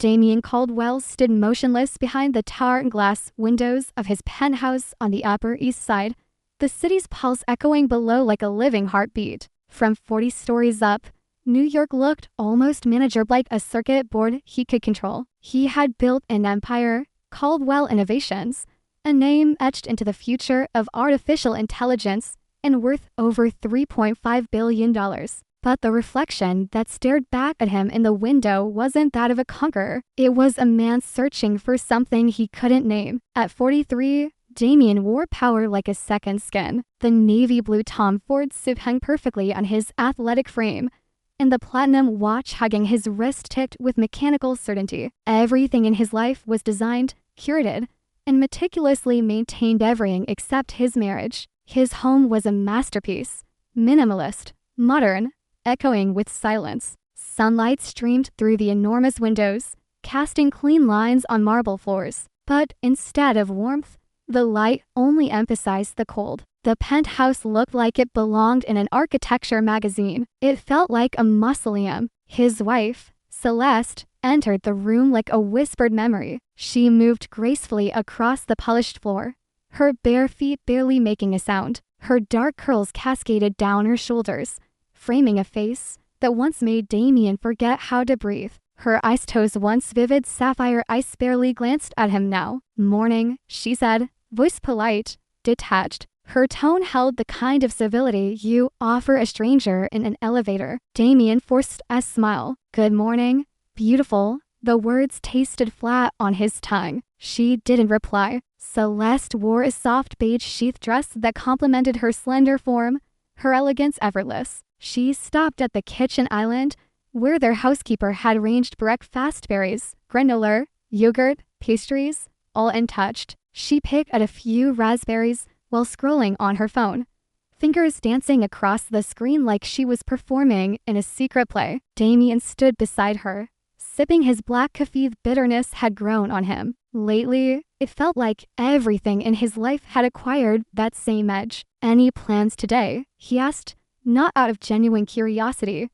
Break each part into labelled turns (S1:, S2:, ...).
S1: Damien Caldwell stood motionless behind the tarred glass windows of his penthouse on the Upper East Side, the city's pulse echoing below like a living heartbeat. From 40 stories up, New York looked almost manageable, like a circuit board he could control. He had built an empire, Caldwell Innovations, a name etched into the future of artificial intelligence and worth over $3.5 billion. But the reflection that stared back at him in the window wasn't that of a conqueror. It was a man searching for something he couldn't name. At 43, Damien wore power like a second skin. The navy blue Tom Ford suit hung perfectly on his athletic frame, and the platinum watch hugging his wrist ticked with mechanical certainty. Everything in his life was designed, curated, and meticulously maintained, everything except his marriage. His home was a masterpiece, minimalist, modern, echoing with silence. Sunlight streamed through the enormous windows, casting clean lines on marble floors. But instead of warmth, the light only emphasized the cold. The penthouse looked like it belonged in an architecture magazine. It felt like a mausoleum. His wife, Celeste, entered the room like a whispered memory. She moved gracefully across the polished floor, her bare feet barely making a sound. Her dark curls cascaded down her shoulders, framing a face that once made Damien forget how to breathe. Her ice toes, once vivid sapphire ice, barely glanced at him now. "Morning," she said, voice polite, detached. Her tone held the kind of civility you offer a stranger in an elevator. Damien forced a smile. "Good morning, beautiful." The words tasted flat on his tongue. She didn't reply. Celeste wore a soft beige sheath dress that complemented her slender form, her elegance effortless. She stopped at the kitchen island, where their housekeeper had arranged breakfast berries, granola, yogurt, pastries, all untouched. She picked at a few raspberries while scrolling on her phone, fingers dancing across the screen like she was performing in a secret play. Damien stood beside her, sipping his black coffee. Bitterness had grown on him. Lately, it felt like everything in his life had acquired that same edge. "Any plans today?" he asked, not out of genuine curiosity,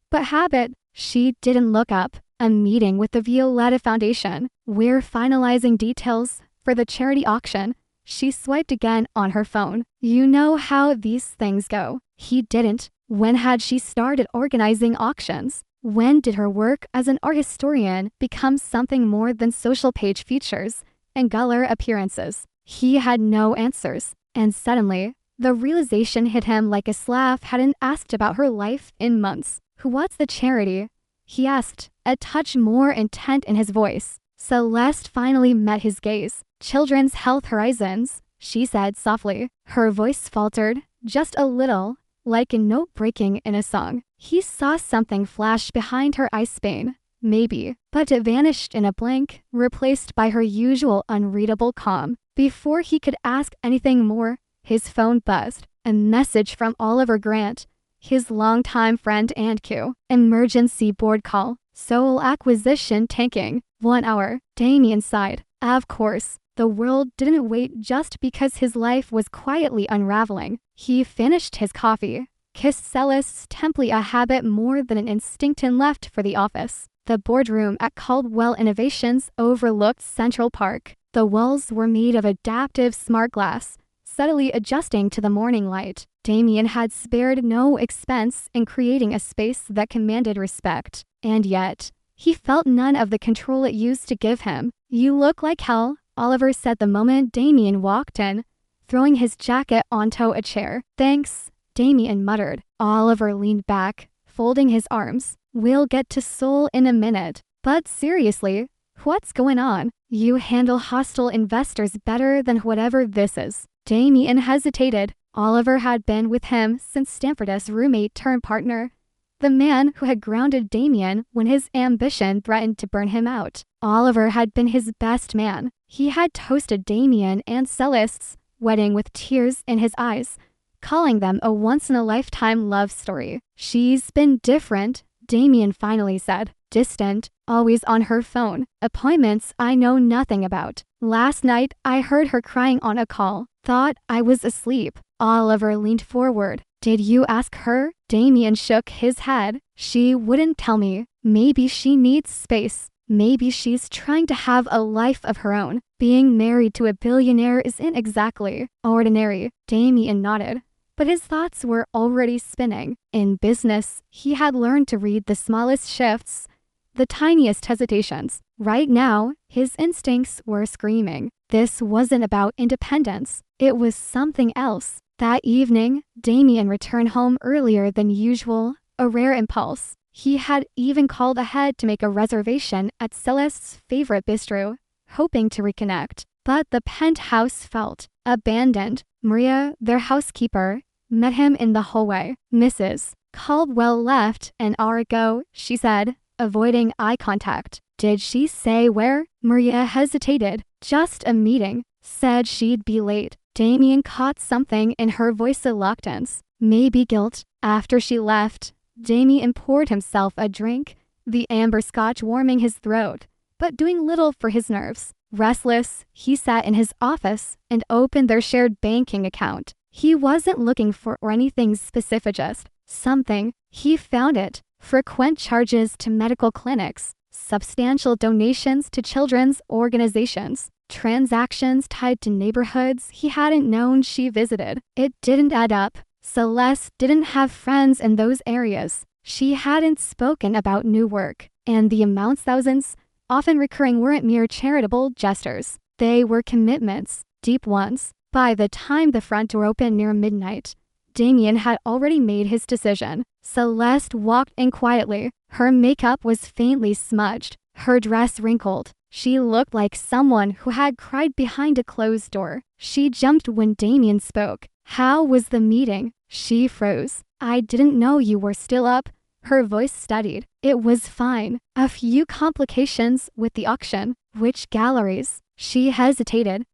S1: but habit. She didn't look up. "A meeting with the Violetta Foundation. We're finalizing details for the charity auction." She swiped again on her phone. "You know how these things go." He didn't. When had she started organizing auctions? When did her work as an art historian become something more than social page features and gala appearances? He had no answers, and suddenly, the realization hit him like a Slav hadn't asked about her life in months. "What's the charity?" he asked, a touch more intent in his voice. Celeste finally met his gaze. "Children's Health Horizons," she said softly. Her voice faltered, just a little, like a note breaking in a song. He saw something flash behind her ice pane. Maybe, but it vanished in a blink, replaced by her usual unreadable calm. Before he could ask anything more, his phone buzzed. A message from Oliver Grant, his longtime friend and Q. "Emergency board call. Soul acquisition tanking. 1 hour." Damien sighed. Of course, the world didn't wait just because his life was quietly unraveling. He finished his coffee, kissed Celeste's temple, a habit more than an instinct, and left for the office. The boardroom at Caldwell Innovations overlooked Central Park. The walls were made of adaptive smart glass, subtly adjusting to the morning light. Damien had spared no expense in creating a space that commanded respect. And yet, he felt none of the control it used to give him. "You look like hell," Oliver said the moment Damien walked in, throwing his jacket onto a chair. "Thanks," Damien muttered. Oliver leaned back, folding his arms. "We'll get to Seoul in a minute. But seriously, what's going on? You handle hostile investors better than whatever this is." Damien hesitated. Oliver had been with him since Stanford as roommate turned partner, the man who had grounded Damien when his ambition threatened to burn him out. Oliver had been his best man. He had toasted Damien and Celeste's wedding with tears in his eyes, calling them a once-in-a-lifetime love story. "She's been different," Damien finally said. "Distant, always on her phone. Appointments I know nothing about. Last night I heard her crying on a call. Thought I was asleep." Oliver leaned forward. "Did you ask her?" Damien shook his head. "She wouldn't tell me. Maybe she needs space." Maybe she's trying to have a life of her own. Being married to a billionaire isn't exactly ordinary. Damien nodded, but his thoughts were already spinning. In business, he had learned to read the smallest shifts, the tiniest hesitations. Right now, his instincts were screaming. This wasn't about independence. It was something else. That evening, Damien returned home earlier than usual, a rare impulse. He had even called ahead to make a reservation at Celeste's favorite bistro, hoping to reconnect. But the penthouse felt abandoned. Maria, their housekeeper, met him in the hallway. "Mrs. Caldwell left an hour ago," she said, avoiding eye contact. "Did she say where?" Maria hesitated. "Just a meeting. Said she'd be late." Damien caught something in her voice, reluctance, maybe guilt. After she left, Damien poured himself a drink, the amber scotch warming his throat, but doing little for his nerves. Restless, he sat in his office and opened their shared banking account. He wasn't looking for anything specific, just something. He found it. Frequent charges to medical clinics, substantial donations to children's organizations, transactions tied to neighborhoods he hadn't known she visited. It didn't add up. Celeste didn't have friends in those areas. She hadn't spoken about new work, and the amounts, thousands, often recurring, weren't mere charitable gestures. They were commitments, deep ones. By the time the front door opened near midnight, Damien had already made his decision. Celeste walked in quietly. Her makeup was faintly smudged, her dress wrinkled. She looked like someone who had cried behind a closed door. She jumped when Damien spoke. "How was the meeting?" She froze. "I didn't know you were still up." Her voice steadied. "It was fine. A few complications with the auction." "Which galleries?" She hesitated.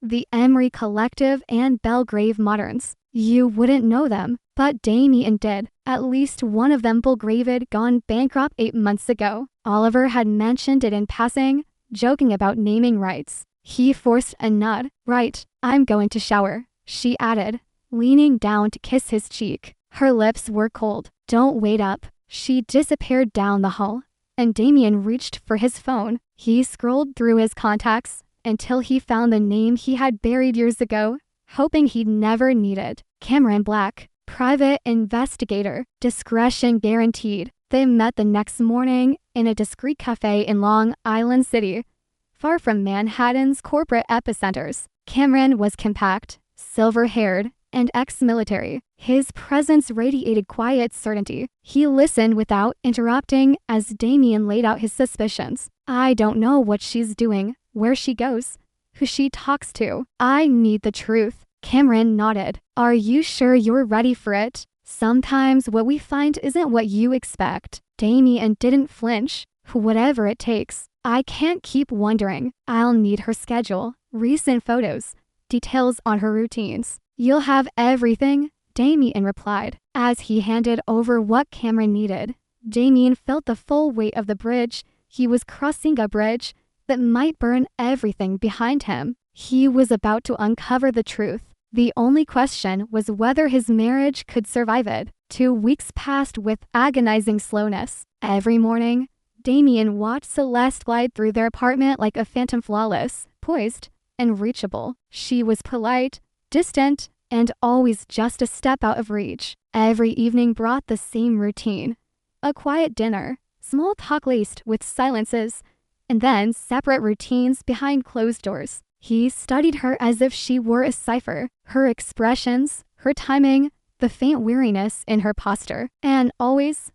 S1: The Emery Collective and Belgrave Moderns." "You wouldn't know them." But Damien did. At least one of them, Belgrave, gone bankrupt 8 months ago. Oliver had mentioned it in passing, joking about naming rights. He forced a nod. "Right, I'm going to shower," she added, leaning down to kiss his cheek. Her lips were cold. "Don't wait up." She disappeared down the hall, and Damien reached for his phone. He scrolled through his contacts until he found the name he had buried years ago, hoping he'd never need it. Cameron Black, private investigator, discretion guaranteed. They met the next morning in a discreet cafe in Long Island City, far from Manhattan's corporate epicenters. Cameron was compact, silver-haired, and ex-military. His presence radiated quiet certainty. He listened without interrupting as Damien laid out his suspicions. "I don't know what she's doing, where she goes, who she talks to. I need the truth." Cameron nodded. "Are you sure you're ready for it? Sometimes what we find isn't what you expect." Damien didn't flinch. "Whatever it takes. I can't keep wondering." "I'll need her schedule, recent photos, details on her routines." "You'll have everything," Damien replied. As he handed over what Cameron needed, Damien felt the full weight of the bridge. He was crossing a bridge that might burn everything behind him. He was about to uncover the truth. The only question was whether his marriage could survive it. 2 weeks passed with agonizing slowness. Every morning, Damien watched Celeste glide through their apartment like a phantom, flawless, poised, and reachable. She was polite, distant, and always just a step out of reach. Every evening brought the same routine. A quiet dinner, small talk laced with silences, and then separate routines behind closed doors. He studied her as if she were a cipher. Her expressions, her timing, the faint weariness in her posture. And always,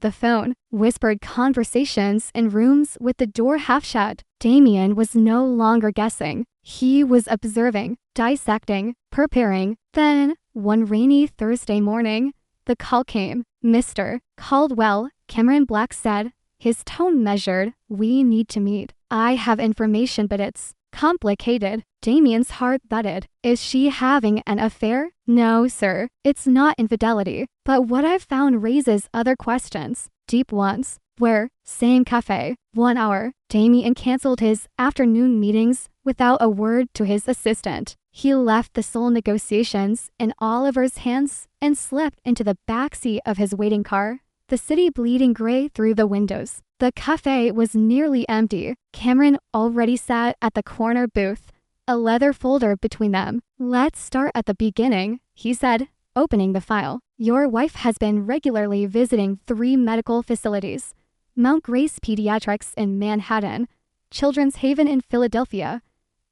S1: the phone. Whispered conversations in rooms with the door half shut. Damien was no longer guessing. He was observing, dissecting, preparing. Then, one rainy Thursday morning, the call came. "Mr. Caldwell," Cameron Black said, his tone measured. "We need to meet. I have information, but it's complicated." Damien's heart thudded. "Is she having an affair?" "No, sir. It's not infidelity. But what I've found raises other questions. Deep ones." "Where?" "Same cafe. 1 hour." Damien canceled his afternoon meetings without a word to his assistant. He left the sole negotiations in Oliver's hands and slipped into the backseat of his waiting car. the city bleeding gray through the windows. The cafe was nearly empty. Cameron already sat at the corner booth, a leather folder between them. "Let's start at the beginning," he said, opening the file. "Your wife has been regularly visiting 3 medical facilities: Mount Grace Pediatrics in Manhattan, Children's Haven in Philadelphia,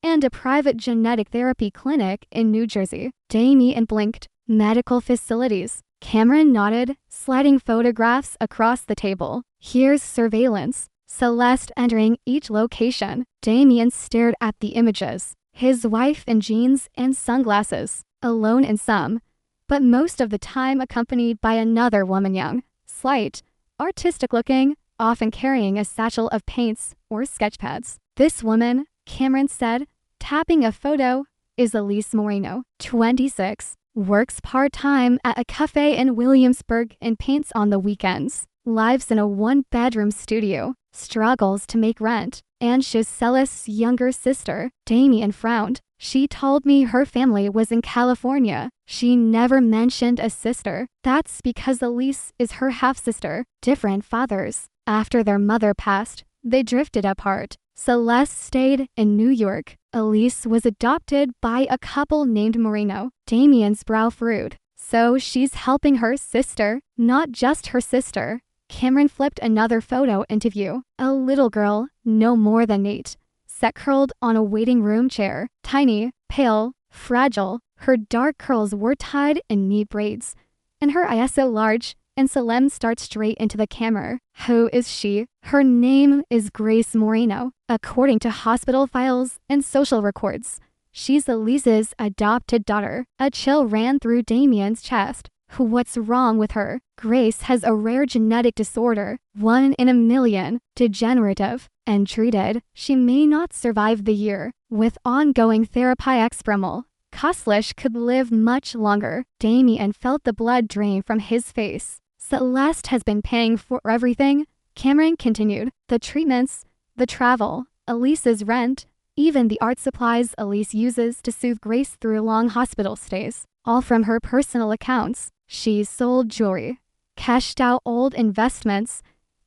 S1: and a private genetic therapy clinic in New Jersey." Damien blinked. "Medical facilities." Cameron nodded, sliding photographs across the table. "Here's surveillance." Celeste entering each location. Damien stared at the images. His wife in jeans and sunglasses, alone in some, but most of the time accompanied by another woman, young, slight, artistic-looking, often carrying a satchel of paints or sketch pads. "This woman," Cameron said, tapping a photo, "is Elise Moreno, 26, works part-time at a cafe in Williamsburg and paints on the weekends, lives in a 1-bedroom studio, struggles to make rent, and she's Celeste's younger sister." Damien frowned. "She told me her family was in California. She never mentioned a sister." "That's because Elise is her half-sister, different fathers. After their mother passed, they drifted apart. Celeste stayed in New York. Elise was adopted by a couple named Moreno." Damien's brow furrowed. "So she's helping her sister, not just her sister." Cameron flipped another photo into view. A little girl, no more than 8, sat curled on a waiting room chair. Tiny, pale, fragile, her dark curls were tied in neat braids, and her eyes so large and solemn stared straight into the camera. "Who is she?" "Her name is Grace Moreno, according to hospital files and social records. She's Elise's adopted daughter." A chill ran through Damien's chest. "What's wrong with her?" "Grace has a rare genetic disorder, 1 in a million, degenerative, and treated. She may not survive the year. With ongoing therapy experimental, Koslish could live much longer." Damien felt the blood drain from his face. "Celeste has been paying for everything," Cameron continued. "The treatments, the travel, Elise's rent, even the art supplies Elise uses to soothe Grace through long hospital stays, all from her personal accounts. She sold jewelry, cashed out old investments,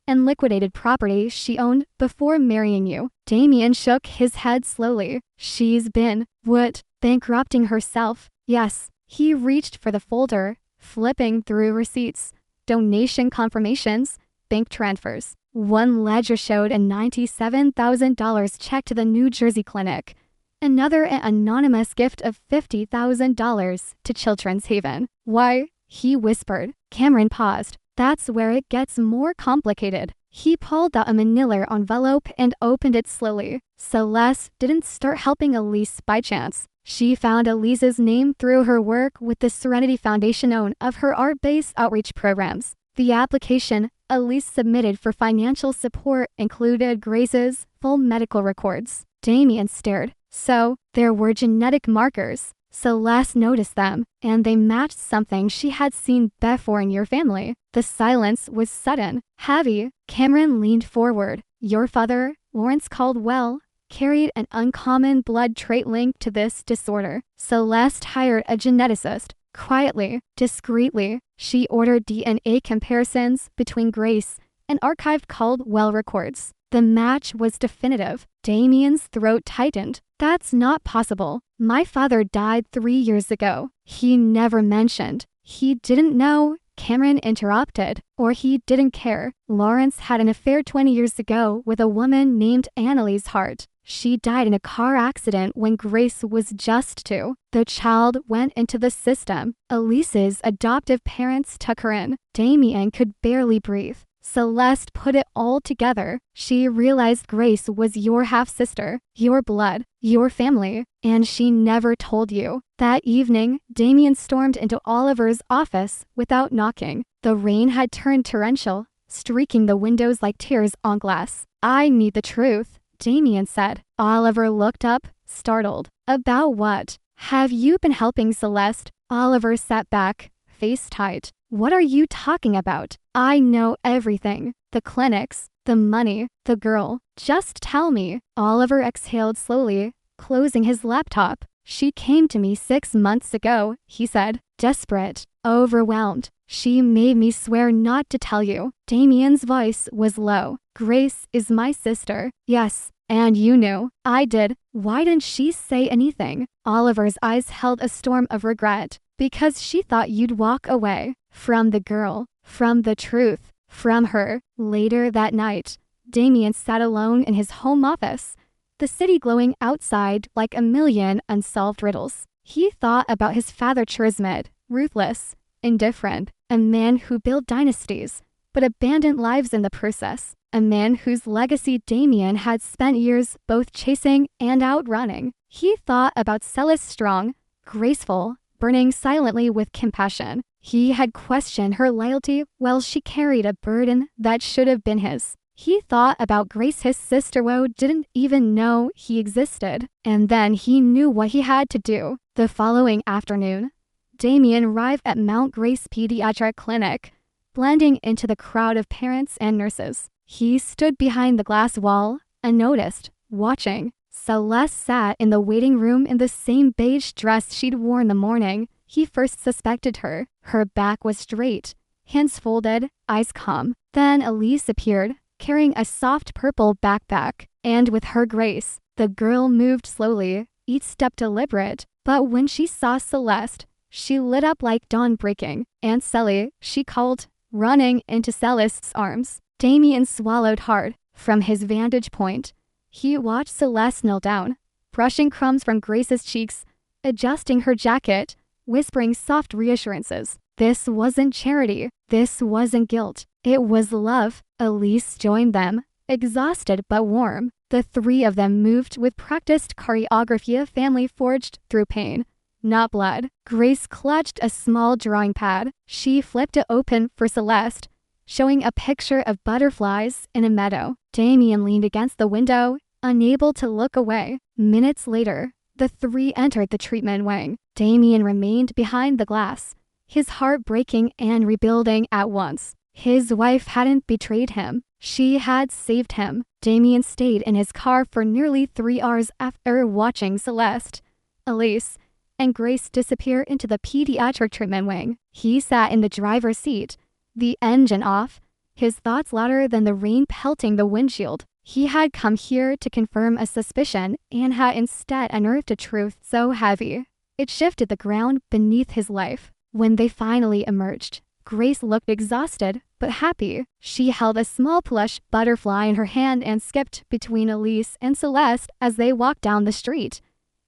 S1: and liquidated property she owned before marrying you." Damien shook his head slowly. "She's been, what, bankrupting herself?" "Yes." He reached for the folder, flipping through receipts, donation confirmations, bank transfers. One ledger showed a $97,000 check to the New Jersey clinic, another an anonymous gift of $50,000 to Children's Haven. "Why?" he whispered. Cameron paused. "That's where it gets more complicated." He pulled out a manila envelope and opened it slowly. Celeste didn't start helping Elise by chance. She found Elise's name through her work with the Serenity Foundation of her art-based outreach programs. The application Elise submitted for financial support included Grace's full medical records. Damien stared. "So, there were genetic markers." Celeste noticed them, and they matched something she had seen before in your family. The silence was sudden, heavy. Cameron leaned forward. "Your father, Lawrence Caldwell, carried an uncommon blood trait linked to this disorder." Celeste hired a geneticist. Quietly, discreetly, she ordered DNA comparisons between Grace and archived Caldwell records. The match was definitive. Damien's throat tightened. "That's not possible. My father died 3 years ago." "He never mentioned." "He didn't know," Cameron interrupted, "or he didn't care. Lawrence had an affair 20 years ago with a woman named Annalise Hart. She died in a car accident when Grace was just 2. The child went into the system. Elise's adoptive parents took her in." Damien could barely breathe. Celeste put it all together. She realized Grace was your half-sister, your blood, your family, and she never told you. That evening, Damien stormed into Oliver's office without knocking. The rain had turned torrential, streaking the windows like tears on glass. "I need the truth," Damien said. Oliver looked up, startled. "About what?" "Have you been helping Celeste?" Oliver sat back, face tight. "What are you talking about?" "I know everything. The clinics, the money, the girl. Just tell me." Oliver exhaled slowly, closing his laptop. "She came to me 6 months ago," he said, desperate, overwhelmed. She made me swear not to tell you. Damien's voice was low. Grace is my sister. Yes, and you knew. I did. Why didn't she say anything? Oliver's eyes held a storm of regret. Because she thought you'd walk away. From the girl. From the truth. From her. Later that night, Damien sat alone in his home office, the city glowing outside like a million unsolved riddles. He thought about his father Trismet, ruthless, indifferent, a man who built dynasties, but abandoned lives in the process. A man whose legacy Damien had spent years both chasing and outrunning. He thought about Celis strong, graceful, burning silently with compassion. He had questioned her loyalty while she carried a burden that should have been his. He thought about Grace, his sister who didn't even know he existed. And then he knew what he had to do. The following afternoon, Damien arrived at Mount Grace Pediatric Clinic, blending into the crowd of parents and nurses. He stood behind the glass wall, unnoticed, watching. Celeste sat in the waiting room in the same beige dress she'd worn the morning he first suspected her. Her back was straight, hands folded, eyes calm. Then Elise appeared, carrying a soft purple backpack, and with her grace, the girl moved slowly, each step deliberate. But when she saw Celeste, she lit up like dawn breaking. "Aunt Sally," she called, running into Celeste's arms. Damien swallowed hard. From his vantage point, he watched Celeste kneel down, brushing crumbs from Grace's cheeks, adjusting her jacket, whispering soft reassurances. This wasn't charity. This wasn't guilt. It was love. Elise joined them, exhausted but warm. The three of them moved with practiced choreography, a family forged through pain, not blood. Grace clutched a small drawing pad. She flipped it open for Celeste, showing a picture of butterflies in a meadow. Damien leaned against the window, unable to look away. Minutes later, the three entered the treatment wing. Damien remained behind the glass, his heart breaking and rebuilding at once. His wife hadn't betrayed him. She had saved him. Damien stayed in his car for nearly 3 hours after watching Celeste, Elise, and Grace disappear into the pediatric treatment wing. He sat in the driver's seat, the engine off, his thoughts louder than the rain pelting the windshield. He had come here to confirm a suspicion and had instead unearthed a truth so heavy it shifted the ground beneath his life. When they finally emerged, Grace looked exhausted but happy. She held a small plush butterfly in her hand and skipped between Elise and Celeste as they walked down the street,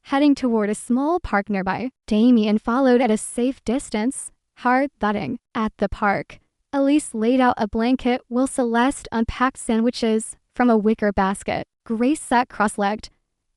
S1: heading toward a small park nearby. Damien followed at a safe distance, heart thudding. At the park, Elise laid out a blanket while Celeste unpacked sandwiches from a wicker basket. Grace sat cross-legged,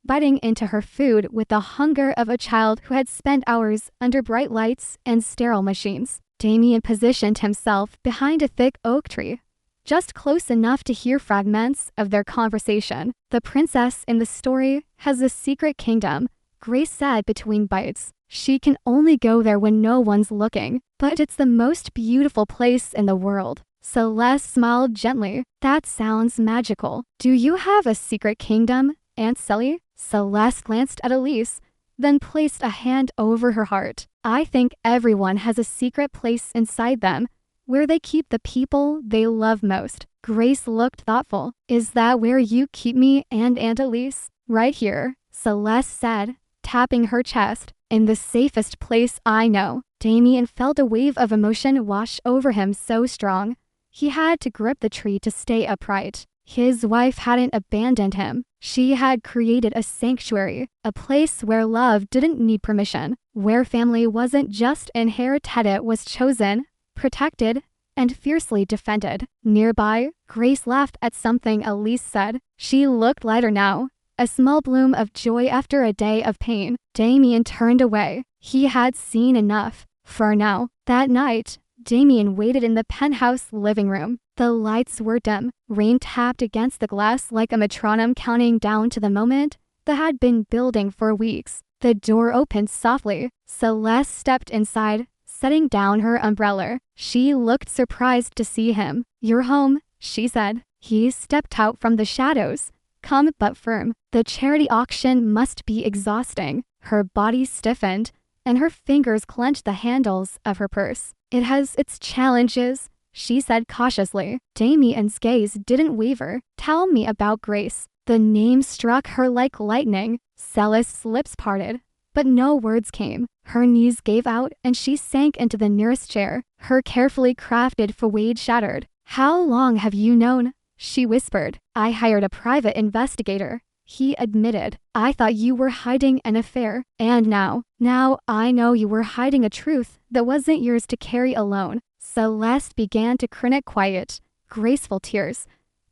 S1: biting into her food with the hunger of a child who had spent hours under bright lights and sterile machines. Damien positioned himself behind a thick oak tree, just close enough to hear fragments of their conversation. "The princess in the story has a secret kingdom," Grace said between bites. "She can only go there when no one's looking, but it's the most beautiful place in the world." Celeste smiled gently. "That sounds magical. Do you have a secret kingdom, Aunt Sally?" Celeste glanced at Elise, then placed a hand over her heart. "I think everyone has a secret place inside them, where they keep the people they love most." Grace looked thoughtful. "Is that where you keep me and Aunt Elise?" "Right here," Celeste said, tapping her chest. "In the safest place I know." Damien felt a wave of emotion wash over him so strong, he had to grip the tree to stay upright. His wife hadn't abandoned him. She had created a sanctuary, a place where love didn't need permission, where family wasn't just inherited, it was chosen, protected, and fiercely defended. Nearby, Grace laughed at something Elise said. She looked lighter now, a small bloom of joy after a day of pain. Damien turned away. He had seen enough. For now. That night, Damien waited in the penthouse living room. The lights were dim. Rain tapped against the glass like a metronome counting down to the moment that had been building for weeks. The door opened softly. Celeste stepped inside, setting down her umbrella. She looked surprised to see him. "You're home," she said. He stepped out from the shadows, calm but firm. The charity auction must be exhausting. Her body stiffened, and her fingers clenched the handles of her purse. It has its challenges, she said cautiously. Damien's gaze didn't waver. Tell me about Grace. The name struck her like lightning. Celeste's lips parted, but no words came. Her knees gave out and she sank into the nearest chair. Her carefully crafted forehead shattered. How long have you known? She whispered. I hired a private investigator. He admitted. I thought you were hiding an affair. And now I know you were hiding a truth that wasn't yours to carry alone. Celeste began to cry quiet, graceful tears,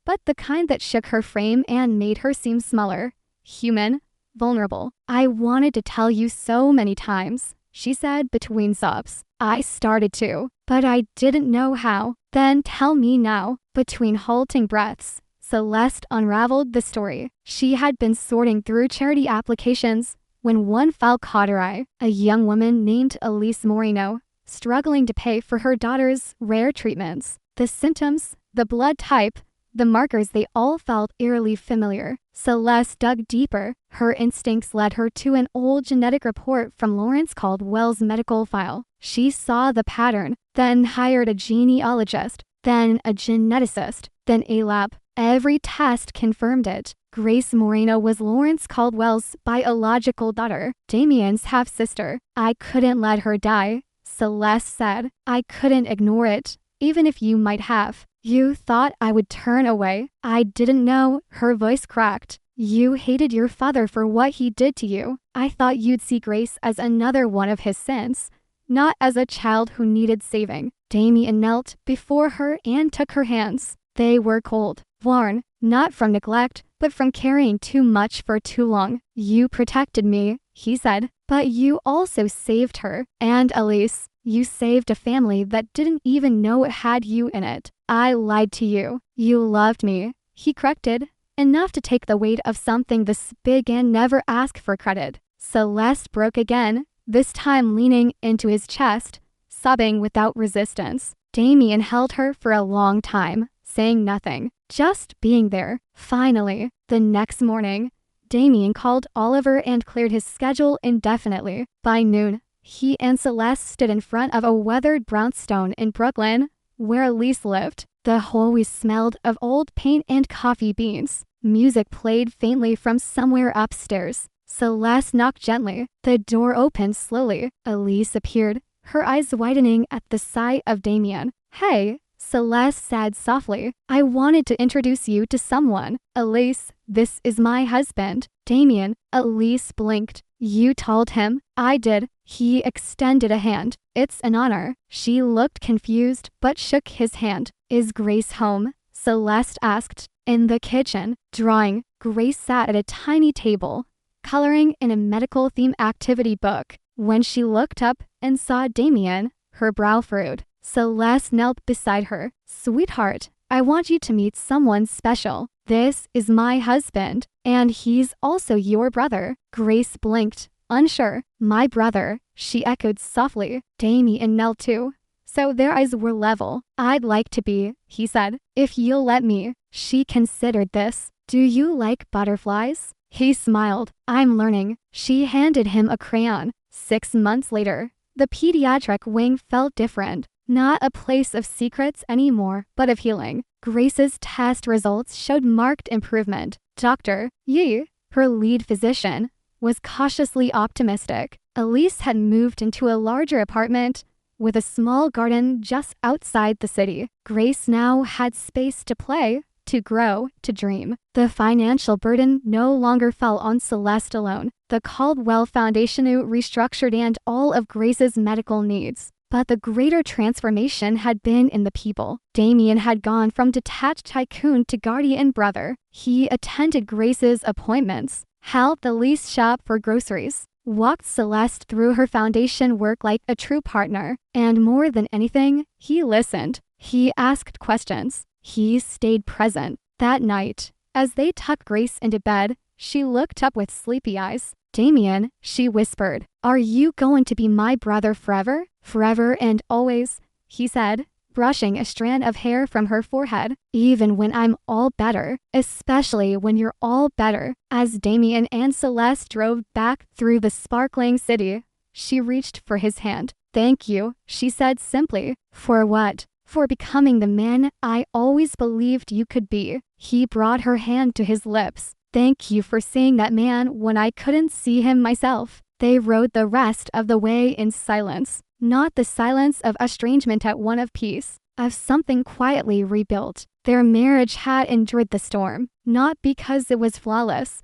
S1: but the kind that shook her frame and made her seem smaller, human, vulnerable. I wanted to tell you so many times, she said between sobs. I started to, but I didn't know how. Then tell me now. Between halting breaths, Celeste unraveled the story. She had been sorting through charity applications when one file caught her eye. A young woman named Elise Moreno, struggling to pay for her daughter's rare treatments. The symptoms, the blood type, the markers, they all felt eerily familiar. Celeste dug deeper. Her instincts led her to an old genetic report from Lawrence Caldwell's medical file. She saw the pattern, then hired a genealogist, then a geneticist, then a lab. Every test confirmed it. Grace Moreno was Lawrence Caldwell's biological daughter, Damien's half-sister. I couldn't let her die, Celeste said. I couldn't ignore it, even if you might have. You thought I would turn away. I didn't know. Her voice cracked. You hated your father for what he did to you. I thought you'd see Grace as another one of his sins, not as a child who needed saving. Damien knelt before her and took her hands. They were cold, worn, not from neglect, but from carrying too much for too long. You protected me, he said, but you also saved her. And Elise, you saved a family that didn't even know it had you in it. I lied to you. You loved me, he corrected, enough to take the weight of something this big and never ask for credit. Celeste broke again, this time leaning into his chest, sobbing without resistance. Damien held her for a long time, saying nothing, just being there. Finally, the next morning, Damien called Oliver and cleared his schedule indefinitely. By noon, he and Celeste stood in front of a weathered brownstone in Brooklyn, where Elise lived. The hallway smelled of old paint and coffee beans. Music played faintly from somewhere upstairs. Celeste knocked gently. The door opened slowly. Elise appeared, her eyes widening at the sight of Damien. Hey, Celeste said softly. I wanted to introduce you to someone. Elise, this is my husband, Damien. Elise blinked. You told him? I did. He extended a hand. It's an honor. She looked confused but shook his hand. Is Grace home? Celeste asked. In the kitchen, drawing. Grace sat at a tiny table, coloring in a medical theme activity book. When she looked up and saw Damien, her brow furrowed. Celeste knelt beside her. Sweetheart, I want you to meet someone special. This is my husband, and he's also your brother. Grace blinked, unsure. My brother, she echoed softly. Damien knelt too, so their eyes were level. I'd like to be, he said, if you'll let me. She considered this. Do you like butterflies? He smiled. I'm learning. She handed him a crayon. 6 months later, the pediatric wing felt different. Not a place of secrets anymore, but of healing. Grace's test results showed marked improvement. Dr. Yi, her lead physician, was cautiously optimistic. Elise had moved into a larger apartment with a small garden just outside the city. Grace now had space to play, to grow, to dream. The financial burden no longer fell on Celeste alone. The Caldwell Foundation restructured and all of Grace's medical needs. But the greater transformation had been in the people. Damien had gone from detached tycoon to guardian brother. He attended Grace's appointments, helped Elise shop for groceries, walked Celeste through her foundation work like a true partner. And more than anything, he listened. He asked questions. He stayed present. That night, as they tucked Grace into bed, she looked up with sleepy eyes. Damien, she whispered, are you going to be my brother forever? Forever and always, he said, brushing a strand of hair from her forehead. Even when I'm all better, especially when you're all better. As Damien and Celeste drove back through the sparkling city, she reached for his hand. "Thank you," she said simply. "For what?" "For becoming the man I always believed you could be." He brought her hand to his lips. "Thank you for seeing that man when I couldn't see him myself." They rode the rest of the way in silence. Not the silence of estrangement at one of peace, of something quietly rebuilt. Their marriage had endured the storm, not because it was flawless,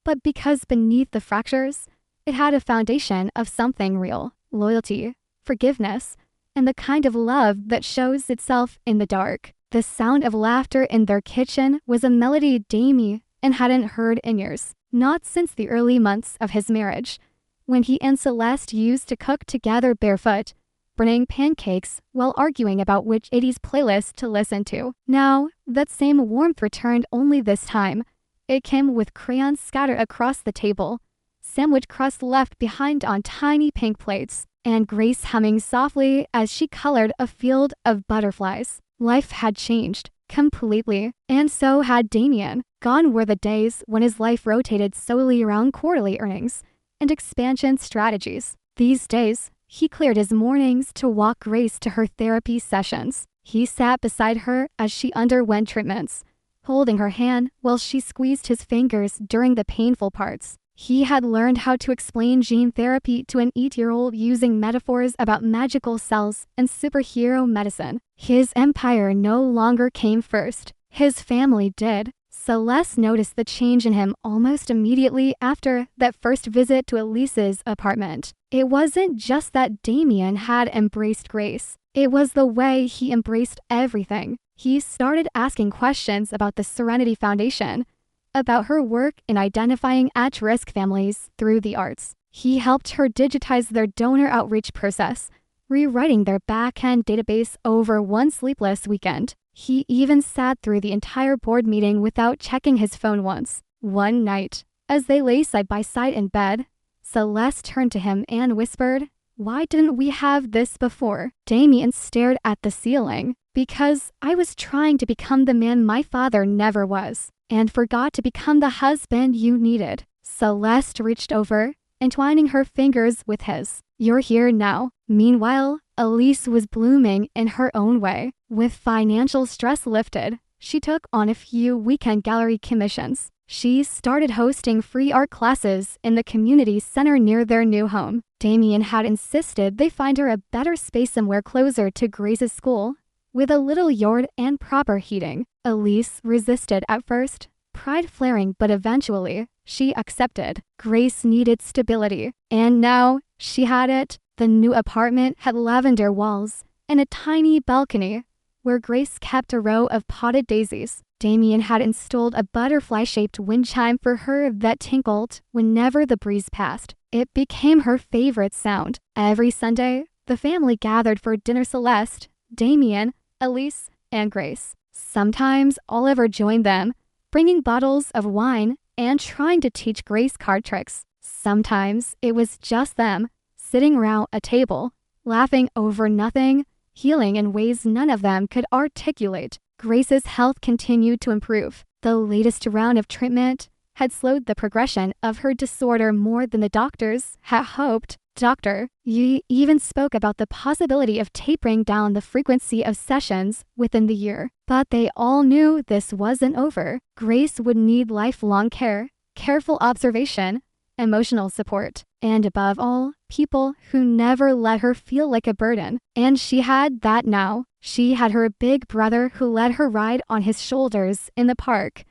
S1: but because beneath the fractures, it had a foundation of something real: loyalty, forgiveness, and the kind of love that shows itself in the dark. The sound of laughter in their kitchen was a melody Damien hadn't heard in years, not since the early months of his marriage, when he and Celeste used to cook together barefoot, burning pancakes while arguing about which 80s playlist to listen to. Now, that same warmth returned, only this time it came with crayons scattered across the table, sandwich crusts left behind on tiny pink plates, and Grace humming softly as she colored a field of butterflies. Life had changed completely, and so had Damien. Gone were the days when his life rotated solely around quarterly earnings and expansion strategies. These days, he cleared his mornings to walk Grace to her therapy sessions. He sat beside her as she underwent treatments, holding her hand while she squeezed his fingers during the painful parts. He had learned how to explain gene therapy to an 8-year-old using metaphors about magical cells and superhero medicine. His empire no longer came first. His family did. Celeste noticed the change in him almost immediately after that first visit to Elise's apartment. It wasn't just that Damien had embraced Grace. It was the way he embraced everything. He started asking questions about the Serenity Foundation, about her work in identifying at-risk families through the arts. He helped her digitize their donor outreach process, rewriting their back-end database over one sleepless weekend. He even sat through the entire board meeting without checking his phone once. One night, as they lay side by side in bed, Celeste turned to him and whispered, "Why didn't we have this before?" Damien stared at the ceiling. "Because I was trying to become the man my father never was, and forgot to become the husband you needed." Celeste reached over, entwining her fingers with his. "You're here now." Meanwhile, Elise was blooming in her own way. With financial stress lifted, she took on a few weekend gallery commissions. She started hosting free art classes in the community center near their new home. Damien had insisted they find her a better space somewhere closer to Grace's school, with a little yard and proper heating. Elise resisted at first, pride flaring, but eventually, she accepted. Grace needed stability, and now she had it. The new apartment had lavender walls and a tiny balcony where Grace kept a row of potted daisies. Damien had installed a butterfly-shaped wind chime for her that tinkled whenever the breeze passed. It became her favorite sound. Every Sunday, the family gathered for dinner. Celeste, Damien, Elise, and Grace. Sometimes Oliver joined them, bringing bottles of wine and trying to teach Grace card tricks. Sometimes it was just them, sitting around a table, laughing over nothing, healing in ways none of them could articulate. Grace's health continued to improve. The latest round of treatment had slowed the progression of her disorder more than the doctors had hoped. Dr. Yi even spoke about the possibility of tapering down the frequency of sessions within the year. But they all knew this wasn't over. Grace would need lifelong care, careful observation, emotional support, and above all, people who never let her feel like a burden. And she had that now. She had her big brother who let her ride on his shoulders in the park,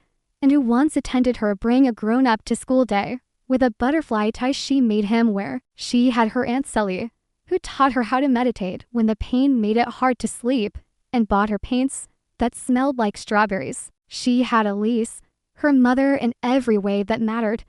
S1: and who once attended her bring a grown-up to school day with a butterfly tie she made him wear. She had her Aunt Sally, who taught her how to meditate when the pain made it hard to sleep, and bought her paints that smelled like strawberries. She had Elise, her mother in every way that mattered,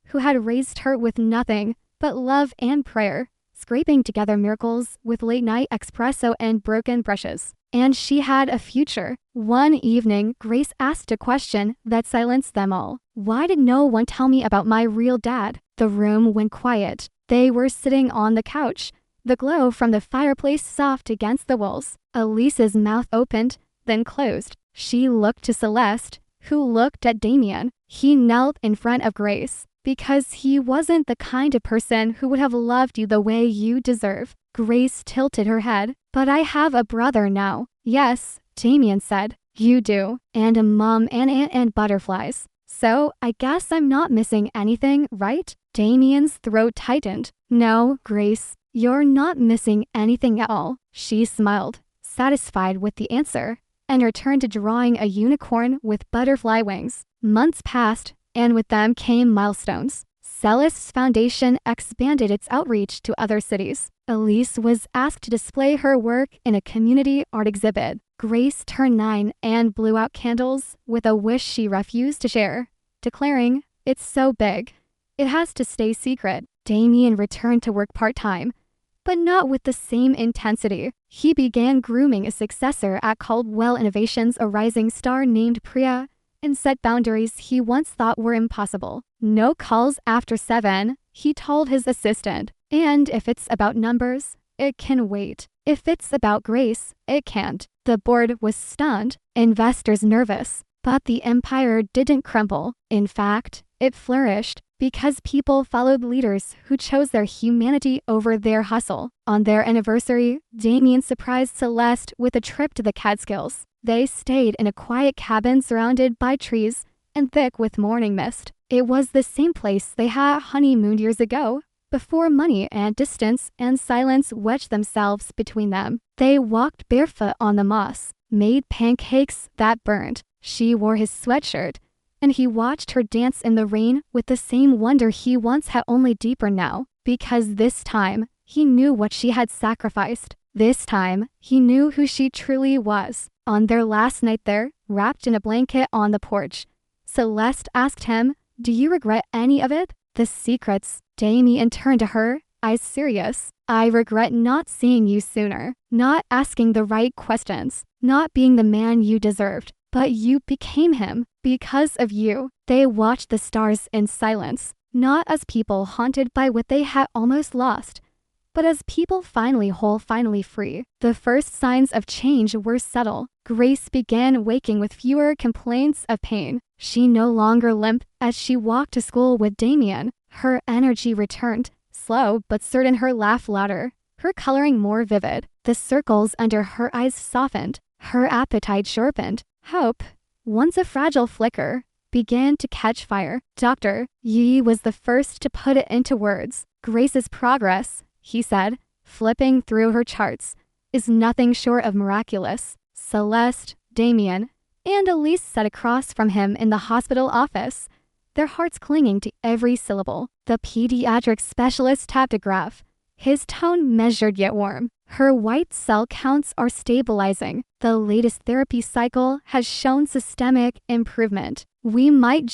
S1: who had raised her with nothing but love and prayer, scraping together miracles with late-night espresso and broken brushes. And she had a future. One evening, Grace asked a question that silenced them all. "Why did no one tell me about my real dad?" The room went quiet. They were sitting on the couch, the glow from the fireplace soft against the walls. Elise's mouth opened, then closed. She looked to Celeste, who looked at Damien. He knelt in front of Grace because he wasn't the kind of person who would have loved you the way you deserve. Grace tilted her head. But I have a brother now. Yes, Damien said. You do. And a mom and aunt and butterflies. So I guess I'm not missing anything, right? Damien's throat tightened. No, Grace, you're not missing anything at all. She smiled, satisfied with the answer, and returned to drawing a unicorn with butterfly wings. Months passed, and with them came milestones. Celeste's foundation expanded its outreach to other cities. Elise was asked to display her work in a community art exhibit. Grace turned 9 and blew out candles with a wish she refused to share, declaring, "It's so big. It has to stay secret." Damien returned to work part-time, but not with the same intensity. He began grooming a successor at Caldwell Innovations, a rising star named Priya, and set boundaries he once thought were impossible. No calls after 7, he told his assistant. And if it's about numbers, it can wait. If it's about Grace, it can't. The board was stunned, investors nervous, but the empire didn't crumble. In fact, it flourished because people followed leaders who chose their humanity over their hustle. On their anniversary, Damien surprised Celeste with a trip to the Catskills. They stayed in a quiet cabin surrounded by trees and thick with morning mist. It was the same place they had honeymooned years ago, before money and distance and silence wedged themselves between them. They walked barefoot on the moss, made pancakes that burned. She wore his sweatshirt, and he watched her dance in the rain with the same wonder he once had, only deeper now, because this time he knew what she had sacrificed. This time he knew who she truly was. On their last night there, wrapped in a blanket on the porch, Celeste asked him, "Do you regret any of it?" The secrets. Damien turned to her, eyes serious. "I regret not seeing you sooner, not asking the right questions, not being the man you deserved. But you became him. Because of you." They watched the stars in silence, not as people haunted by what they had almost lost, but as people finally whole, finally free. The first signs of change were subtle. Grace began waking with fewer complaints of pain. She no longer limped as she walked to school with Damien. Her energy returned, slow but certain, her laugh louder, her coloring more vivid. The circles under her eyes softened, her appetite sharpened. Hope, once a fragile flicker, began to catch fire. Dr. Yi was the first to put it into words. "Grace's progress," he said, flipping through her charts, "is nothing short of miraculous." Celeste, Damien, and Elise sat across from him in the hospital office, their hearts clinging to every syllable. The pediatric specialist tapped a graph, his tone measured yet warm. "Her white cell counts are stabilizing. The latest therapy cycle has shown systemic improvement. We might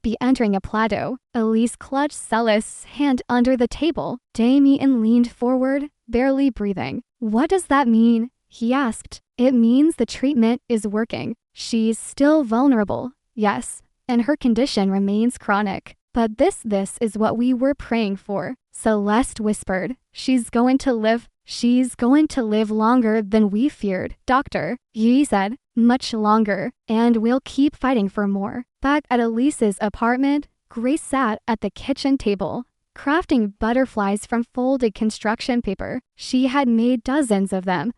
S1: be entering a plateau." Elise clutched Celeste's hand under the table. Damien leaned forward, barely breathing. "What does that mean?" he asked. "It means the treatment is working. She's still vulnerable, yes, and her condition remains chronic. But this is what we were praying for." Celeste whispered, "She's going to live. She's going to live longer than we feared, Doctor." Yi said, "Much longer, and we'll keep fighting for more." Back at Elise's apartment, Grace sat at the kitchen table, crafting butterflies from folded construction paper. She had made dozens of them,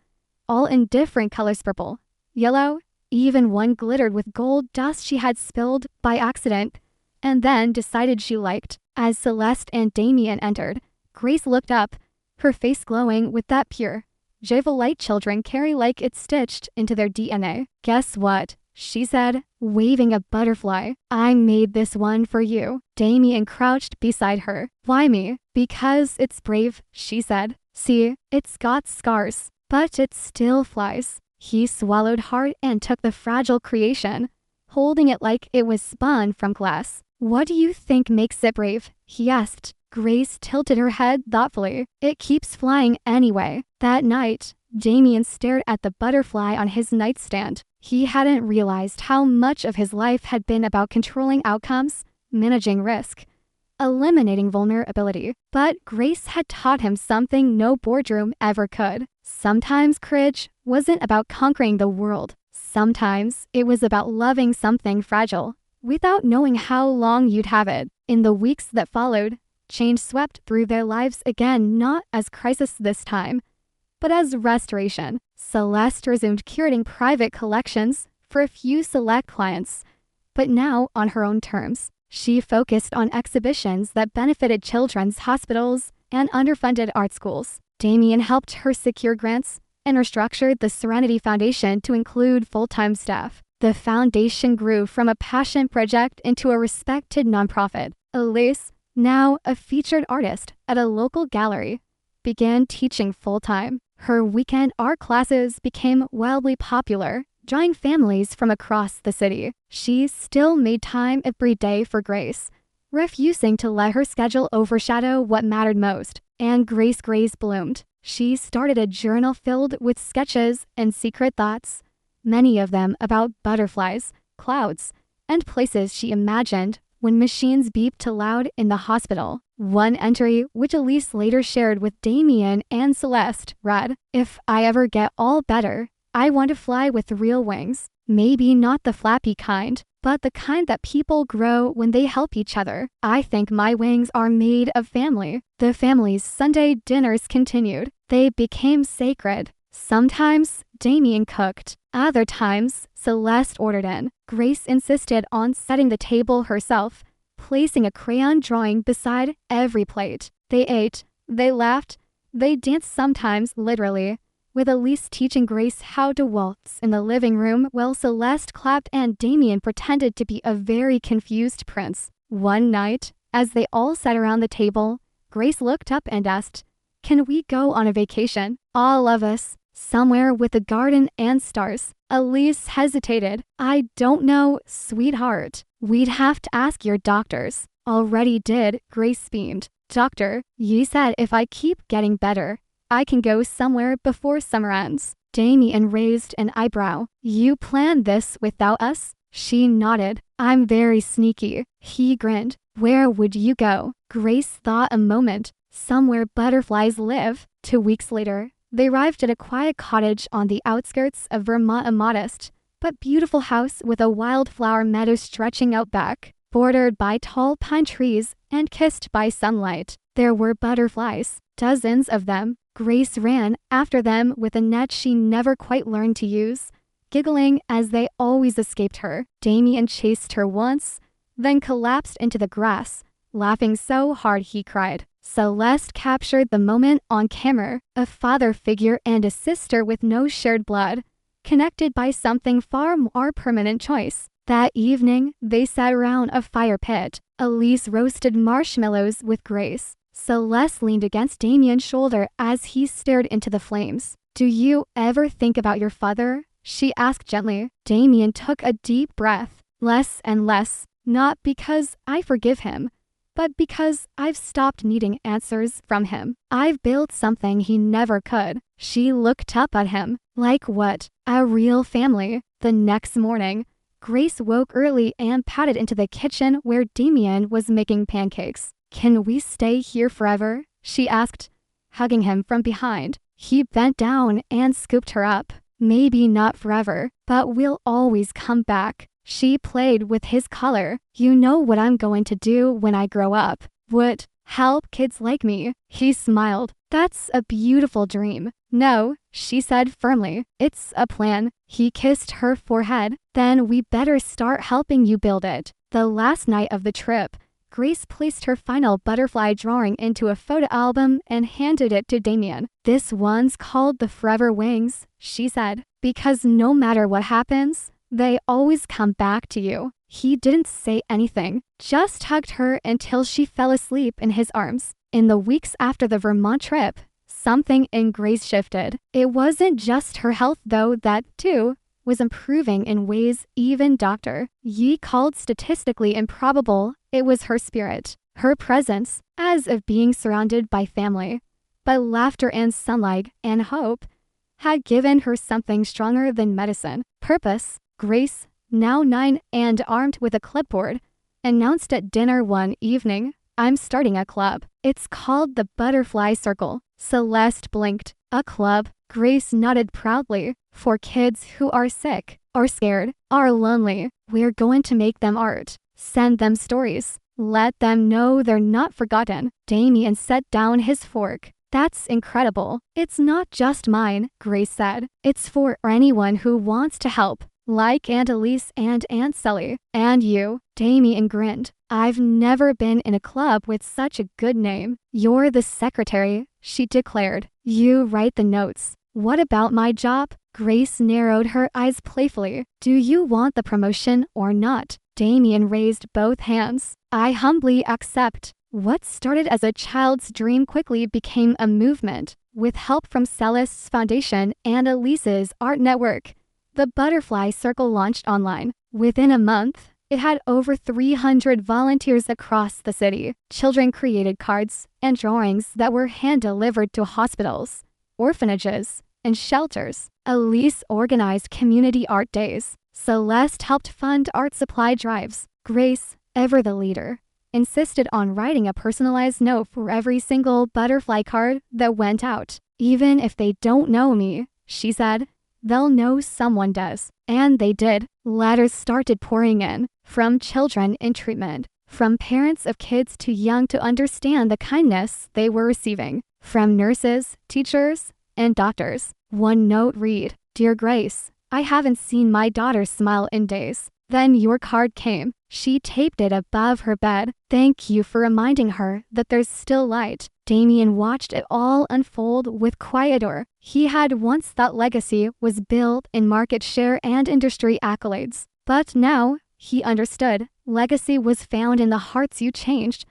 S1: all in different colors: purple, yellow, even one glittered with gold dust she had spilled by accident, and then decided she liked. As Celeste and Damien entered, Grace looked up, her face glowing with that pure, joyful light children carry like it's stitched into their DNA. "Guess what?" she said, waving a butterfly. "I made this one for you." Damien crouched beside her. "Why me?" "Because it's brave," she said. "See, it's got scars, but it still flies." He swallowed hard and took the fragile creation, holding it like it was spun from glass. "What do you think makes it brave?" he asked. Grace tilted her head thoughtfully. "It keeps flying anyway." That night, Damien stared at the butterfly on his nightstand. He hadn't realized how much of his life had been about controlling outcomes, managing risk, eliminating vulnerability. But Grace had taught him something no boardroom ever could. Sometimes courage wasn't about conquering the world. Sometimes it was about loving something fragile, without knowing how long you'd have it. In the weeks that followed, change swept through their lives again, not as crisis this time, but as restoration. Celeste resumed curating private collections for a few select clients, but now on her own terms. She focused on exhibitions that benefited children's hospitals and underfunded art schools. Damien helped her secure grants and restructured the Serenity Foundation to include full-time staff. The foundation grew from a passion project into a respected nonprofit. Elise, now a featured artist at a local gallery, began teaching full-time. Her weekend art classes became wildly popular, drawing families from across the city. She still made time every day for Grace, refusing to let her schedule overshadow what mattered most. And Grace bloomed. She started a journal filled with sketches and secret thoughts, many of them about butterflies, clouds, and places she imagined when machines beeped loud in the hospital. One entry, which Elise later shared with Damien and Celeste, read, "If I ever get all better, I want to fly with real wings. Maybe not the flappy kind, but the kind that people grow when they help each other. I think my wings are made of family." The family's Sunday dinners continued. They became sacred. Sometimes Damien cooked. Other times, Celeste ordered in. Grace insisted on setting the table herself, placing a crayon drawing beside every plate. They ate, they laughed, they danced, sometimes literally, with Elise teaching Grace how to waltz in the living room while Celeste clapped and Damien pretended to be a very confused prince. One night, as they all sat around the table, Grace looked up and asked, "Can we go on a vacation? All of us, somewhere with a garden and stars?" Elise hesitated. "I don't know, sweetheart. We'd have to ask your doctors." "Already did," Grace beamed. "Doctor, you said if I keep getting better, I can go somewhere before summer ends." Damien raised an eyebrow. "You planned this without us?" She nodded. "I'm very sneaky." He grinned. "Where would you go?" Grace thought a moment. "Somewhere butterflies live." 2 weeks later, they arrived at a quiet cottage on the outskirts of Vermont, a modest but beautiful house with a wildflower meadow stretching out back, bordered by tall pine trees and kissed by sunlight. There were butterflies, dozens of them. Grace ran after them with a net she never quite learned to use, giggling as they always escaped her. Damien chased her once, then collapsed into the grass, laughing so hard he cried. Celeste captured the moment on camera, a father figure and a sister with no shared blood, connected by something far more permanent choice. That evening, they sat around a fire pit. Elise roasted marshmallows with Grace. Celeste leaned against Damien's shoulder as he stared into the flames. "Do you ever think about your father?" she asked gently. Damien took a deep breath. "Less and less, not because I forgive him, but because I've stopped needing answers from him. I've built something he never could." She looked up at him. "Like what?" "A real family." The next morning, Grace woke early and padded into the kitchen where Damien was making pancakes. "Can we stay here forever?" she asked, hugging him from behind. He bent down and scooped her up. "Maybe not forever, but we'll always come back." She played with his collar. "You know what I'm going to do when I grow up?" "Would help kids like me." He smiled. "That's a beautiful dream." "No," she said firmly. "It's a plan." He kissed her forehead. "Then we better start helping you build it." The last night of the trip, Grace placed her final butterfly drawing into a photo album and handed it to Damien. "This one's called the Forever Wings," she said, "because no matter what happens, they always come back to you." He didn't say anything, just hugged her until she fell asleep in his arms. In the weeks after the Vermont trip, something in Grace shifted. It wasn't just her health, though, that, too, was improving in ways even Dr. Yi called statistically improbable. It was her spirit, her presence, as of being surrounded by family. But laughter and sunlight and hope had given her something stronger than medicine. Purpose. Grace, now 9 and armed with a clipboard, announced at dinner one evening, "I'm starting a club. It's called the Butterfly Circle." Celeste blinked. "A club?" Grace nodded proudly. "For kids who are sick." are scared, are lonely. We're going to make them art. Send them stories. Let them know they're not forgotten. Damien set down his fork. That's incredible. It's not just mine, Grace said. It's for anyone who wants to help. Like Aunt Elise and Aunt Sally. And you, Damien grinned. I've never been in a club with such a good name. You're the secretary, she declared. You write the notes. What about my job? Grace narrowed her eyes playfully. Do you want the promotion or not? Damien raised both hands. I humbly accept. What started as a child's dream quickly became a movement. With help from Celeste's Foundation and Elise's art network, the Butterfly Circle launched online. Within a month, it had over 300 volunteers across the city. Children created cards and drawings that were hand-delivered to hospitals, orphanages, and shelters. Elise organized community art days. Celeste helped fund art supply drives. Grace, ever the leader, insisted on writing a personalized note for every single butterfly card that went out. Even if they don't know me, she said, they'll know someone does. And they did. Letters started pouring in, from children in treatment, from parents of kids too young to understand the kindness they were receiving, from nurses, teachers, and doctors. One note read, Dear Grace, I haven't seen my daughter smile in days. Then your card came. She taped it above her bed. Thank you for reminding her that there's still light. Damien watched it all unfold with quiet awe. He had once thought legacy was built in market share and industry accolades. But now, he understood, legacy was found in the hearts you changed,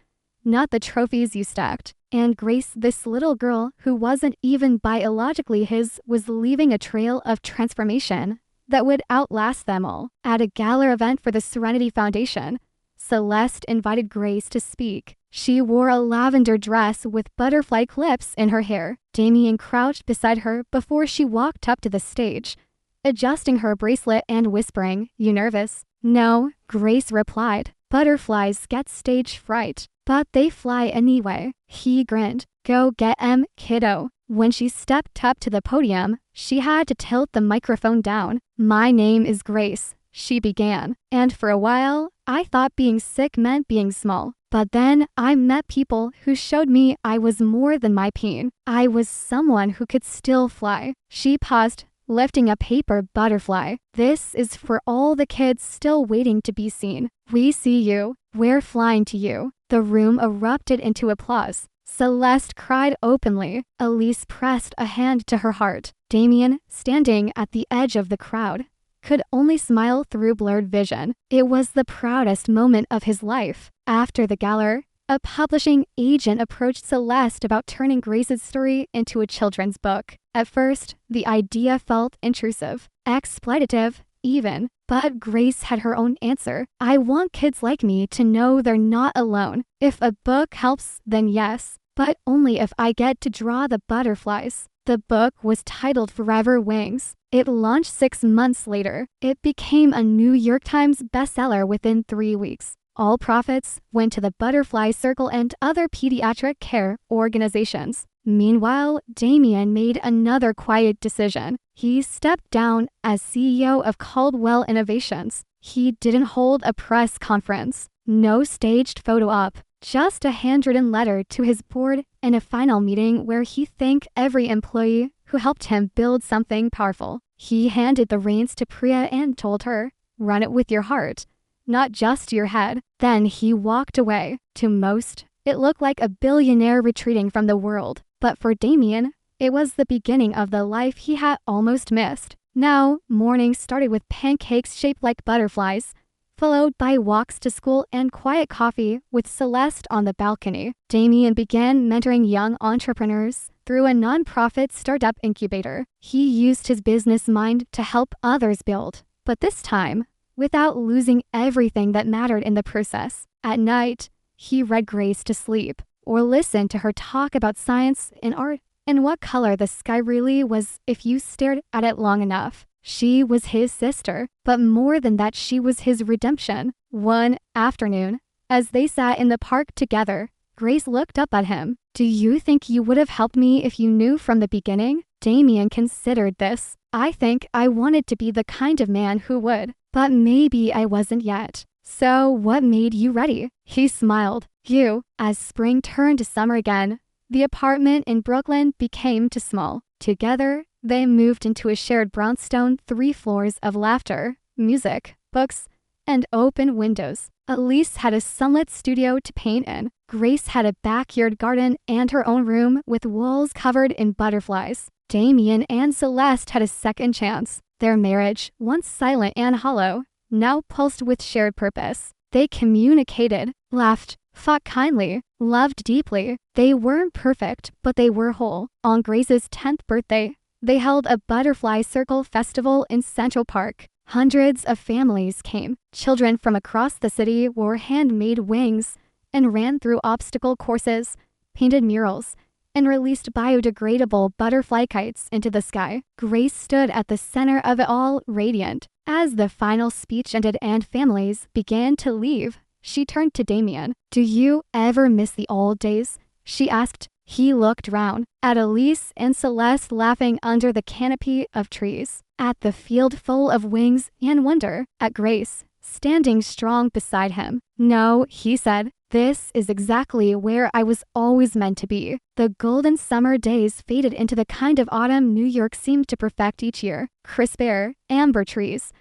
S1: not the trophies you stacked. And Grace, this little girl who wasn't even biologically his, was leaving a trail of transformation that would outlast them all. At a gala event for the Serenity Foundation, Celeste invited Grace to speak. She wore a lavender dress with butterfly clips in her hair. Damien crouched beside her before she walked up to the stage, adjusting her bracelet and whispering, You nervous? No, Grace replied. Butterflies get stage fright, but they fly anyway. He grinned. Go get 'em, kiddo. When she stepped up to the podium, she had to tilt the microphone down. My name is Grace, she began. And for a while, I thought being sick meant being small. But then I met people who showed me I was more than my pain. I was someone who could still fly. She paused, lifting a paper butterfly. This is for all the kids still waiting to be seen. We see you. We're flying to you. The room erupted into applause. Celeste cried openly. Elise pressed a hand to her heart. Damien, standing at the edge of the crowd, could only smile through blurred vision. It was the proudest moment of his life. After the gala, a publishing agent approached Celeste about turning Grace's story into a children's book. At first, the idea felt intrusive, exploitative, even. But Grace had her own answer. I want kids like me to know they're not alone. If a book helps, then yes, but only if I get to draw the butterflies. The book was titled Forever Wings. It launched 6 months later. It became a New York Times bestseller within 3 weeks. All profits went to the Butterfly Circle and other pediatric care organizations. Meanwhile, Damien made another quiet decision. He stepped down as CEO of Caldwell Innovations. He didn't hold a press conference, no staged photo op, just a handwritten letter to his board and a final meeting where he thanked every employee who helped him build something powerful. He handed the reins to Priya and told her, run it with your heart, not just your head. Then he walked away. To most, it looked like a billionaire retreating from the world. But for Damien, it was the beginning of the life he had almost missed. Now, mornings started with pancakes shaped like butterflies, followed by walks to school and quiet coffee with Celeste on the balcony. Damien began mentoring young entrepreneurs through a nonprofit startup incubator. He used his business mind to help others build, but this time, without losing everything that mattered in the process. At night, he read Grace to sleep, or listened to her talk about science and art and what color the sky really was if you stared at it long enough. She was his sister, but more than that, she was his redemption. One afternoon, as they sat in the park together, Grace looked up at him. Do you think you would have helped me if you knew from the beginning? Damien considered this. I think I wanted to be the kind of man who would, but maybe I wasn't yet. So what made you ready? He smiled. You. As spring turned to summer again, the apartment in Brooklyn became too small. Together, they moved into a shared brownstone 3 floors of laughter, music, books, and open windows. Elise had a sunlit studio to paint in. Grace had a backyard garden and her own room with walls covered in butterflies. Damien and Celeste had a second chance. Their marriage, once silent and hollow, now pulsed with shared purpose. They communicated, laughed, fought kindly, loved deeply. They weren't perfect, but they were whole. On Grace's 10th birthday, they held a butterfly circle festival in Central Park. Hundreds of families came. Children from across the city wore handmade wings and ran through obstacle courses, painted murals, and released biodegradable butterfly kites into the sky. Grace stood at the center of it all, radiant. As the final speech ended and families began to leave, she turned to Damien. "Do you ever miss the old days?" she asked. He looked round at Elise and Celeste laughing under the canopy of trees, at the field full of wings and wonder, at Grace standing strong beside him. "No," he said. "This is exactly where I was always meant to be." The golden summer days faded into the kind of autumn New York seemed to perfect each year. Crisp air, amber trees,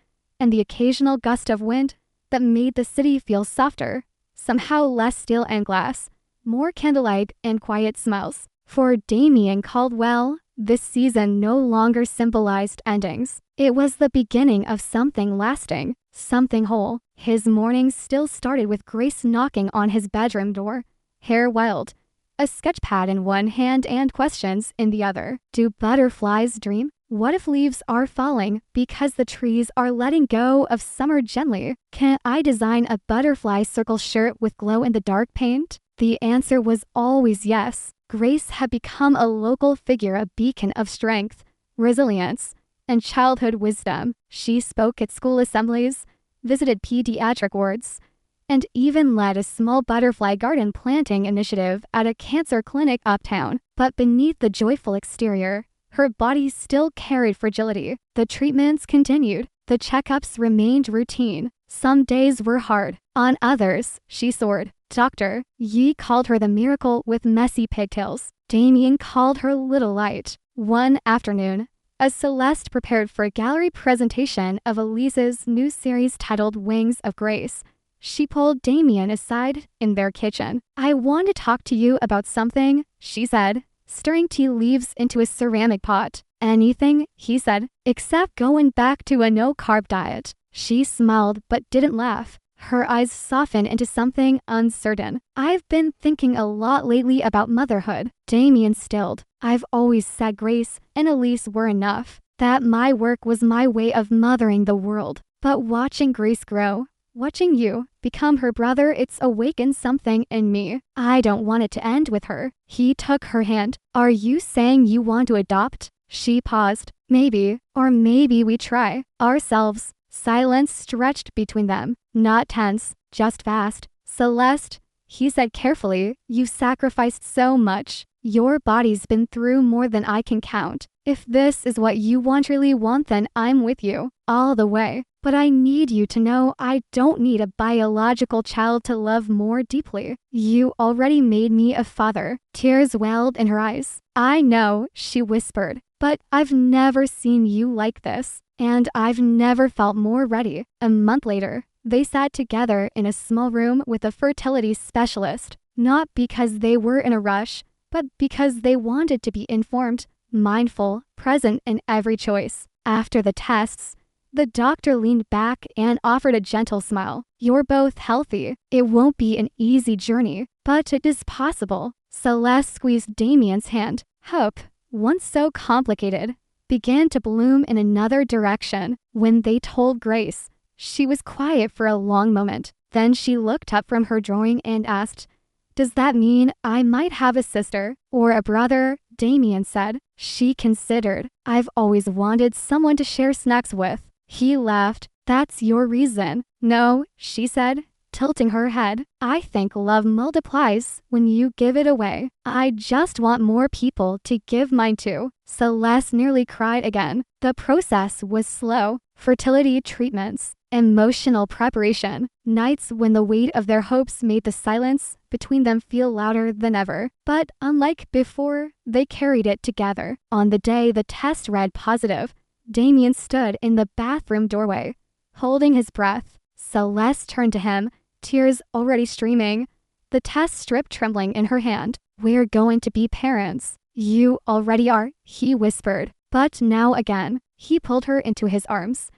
S1: and the occasional gust of wind that made the city feel softer, somehow less steel and glass, more candlelight and quiet smells. For Damien Caldwell, this season no longer symbolized endings. It was the beginning of something lasting, something whole. His mornings still started with Grace knocking on his bedroom door, hair wild, a sketch pad in one hand and questions in the other. Do butterflies dream? What if leaves are falling because the trees are letting go of summer gently? Can I design a butterfly circle shirt with glow-in-the-dark paint? The answer was always yes. Grace had become a local figure, a beacon of strength, resilience, and childhood wisdom. She spoke at school assemblies, visited pediatric wards, and even led a small butterfly garden planting initiative at a cancer clinic uptown. But beneath the joyful exterior, her body still carried fragility. The treatments continued. The checkups remained routine. Some days were hard. On others, she soared. Dr. Yi called her the miracle with messy pigtails. Damien called her Little Light. One afternoon, as Celeste prepared for a gallery presentation of Elise's new series titled Wings of Grace, she pulled Damien aside in their kitchen. "I want to talk to you about something," she said, stirring tea leaves into a ceramic pot. "Anything," he said, "except going back to a no-carb diet." She smiled but didn't laugh. Her eyes softened into something uncertain. "I've been thinking a lot lately about motherhood." Damien stilled. "I've always said Grace and Elise were enough, that my work was my way of mothering the world. But watching Grace grow, watching you become her brother, it's awakened something in me. I don't want it to end with her." He took her hand. "Are you saying you want to adopt?" She paused. "Maybe, or maybe we try ourselves." Silence stretched between them, not tense, just vast. "Celeste," he said carefully, "you've sacrificed so much. Your body's been through more than I can count. If this is what you really want, then I'm with you, all the way. But I need you to know I don't need a biological child to love more deeply. You already made me a father." Tears welled in her eyes. "I know," she whispered, "but I've never seen you like this. And I've never felt more ready." A month later, they sat together in a small room with a fertility specialist, not because they were in a rush, but because they wanted to be informed, mindful, present in every choice. After the tests, the doctor leaned back and offered a gentle smile. "You're both healthy. It won't be an easy journey, but it is possible." Celeste squeezed Damien's hand. Hope, once so complicated, began to bloom in another direction. When they told Grace, she was quiet for a long moment. Then she looked up from her drawing and asked, "Does that mean I might have a sister or a brother?" Damien said. She considered. "I've always wanted someone to share snacks with." He laughed. "That's your reason." "No," she said, tilting her head. I think love multiplies when you give it away. I just want more people to give mine to. Celeste nearly cried again. The process was slow. Fertility treatments, emotional preparation, nights when the weight of their hopes made the silence between them feel louder than ever. But unlike before, they carried it together. On the day the test read positive, Damien stood in the bathroom doorway, holding his breath. Celeste turned to him, tears already streaming, the test strip trembling in her hand. "We're going to be parents." "You already are," he whispered. But now again, he pulled her into his arms,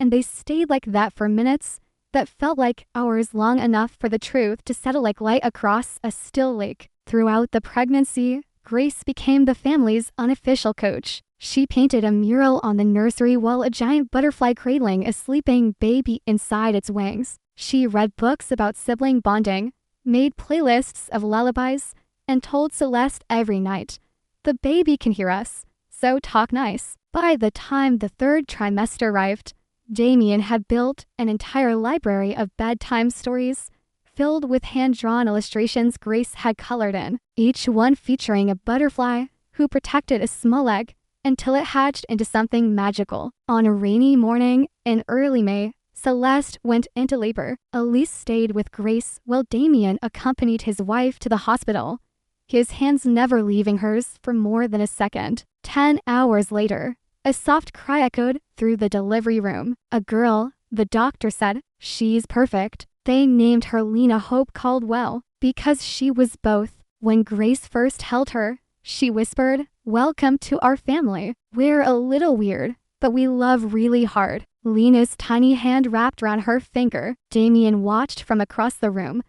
S1: and they stayed like that for minutes that felt like hours, long enough for the truth to settle like light across a still lake. Throughout the pregnancy, Grace became the family's unofficial coach. She painted a mural on the nursery while a giant butterfly cradling a sleeping baby inside its wings. She read books about sibling bonding, made playlists of lullabies, and told Celeste every night, "The baby can hear us, so talk nice." By the time the third trimester arrived, Damien had built an entire library of bedtime stories filled with hand-drawn illustrations Grace had colored in, each one featuring a butterfly who protected a small egg until it hatched into something magical. On a rainy morning in early May, Celeste went into labor. Elise stayed with Grace while Damien accompanied his wife to the hospital, his hands never leaving hers for more than a second. 10 hours later, a soft cry echoed through the delivery room. A girl, the doctor said. "She's perfect." They named her Lena Hope Caldwell because she was both. When Grace first held her, she whispered, "Welcome to our family. We're a little weird, but we love really hard." Lena's tiny hand wrapped around her finger. Damien watched from across the room,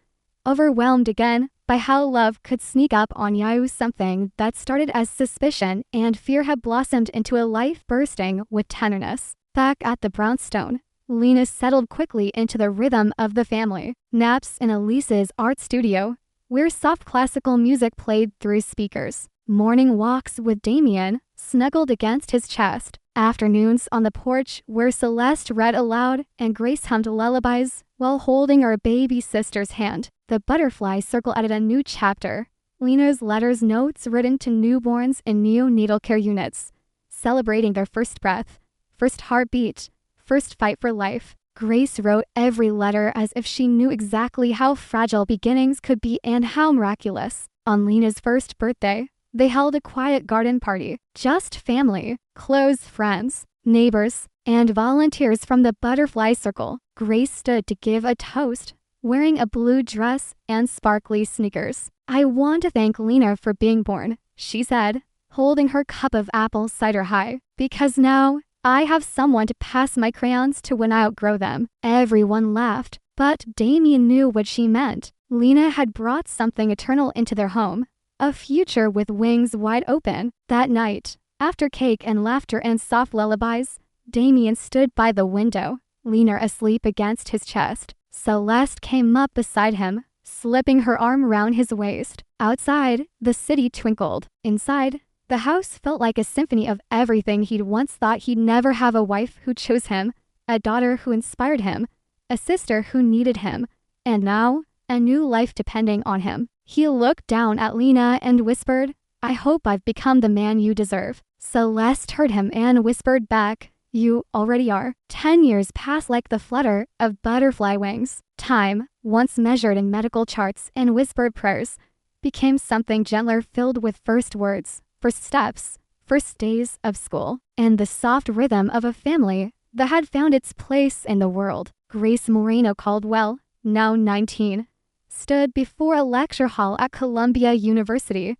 S1: overwhelmed again by how love could sneak up on you. Something that started as suspicion and fear had blossomed into a life bursting with tenderness. Back at the brownstone, Lena settled quickly into the rhythm of the family. Naps in Elise's art studio, where soft classical music played through speakers. Morning walks with Damien, snuggled against his chest. Afternoons on the porch where Celeste read aloud and Grace hummed lullabies while holding her baby sister's hand. The butterfly circle added a new chapter. Lena's letters, notes written to newborns in neonatal care units, celebrating their first breath, first heartbeat, first fight for life. Grace wrote every letter as if she knew exactly how fragile beginnings could be and how miraculous. On Lena's first birthday, they held a quiet garden party. Just family, close friends, neighbors, and volunteers from the butterfly circle. Grace stood to give a toast, wearing a blue dress and sparkly sneakers. "I want to thank Lena for being born," she said, holding her cup of apple cider high, "because now I have someone to pass my crayons to when I outgrow them." Everyone laughed, but Damien knew what she meant. Lena had brought something eternal into their home, a future with wings wide open. That night, after cake and laughter and soft lullabies, Damien stood by the window, Lena asleep against his chest. Celeste came up beside him, slipping her arm around his waist. Outside, the city twinkled. Inside, the house felt like a symphony of everything he'd once thought he'd never have: a wife who chose him, a daughter who inspired him, a sister who needed him, and now, a new life depending on him. He looked down at Lena and whispered, "I hope I've become the man you deserve." Celeste heard him and whispered back, "You already are." 10 years passed like the flutter of butterfly wings. Time, once measured in medical charts and whispered prayers, became something gentler, filled with first words, first steps, first days of school, and the soft rhythm of a family that had found its place in the world. Grace Moreno Caldwell, now 19, stood before a lecture hall at Columbia University,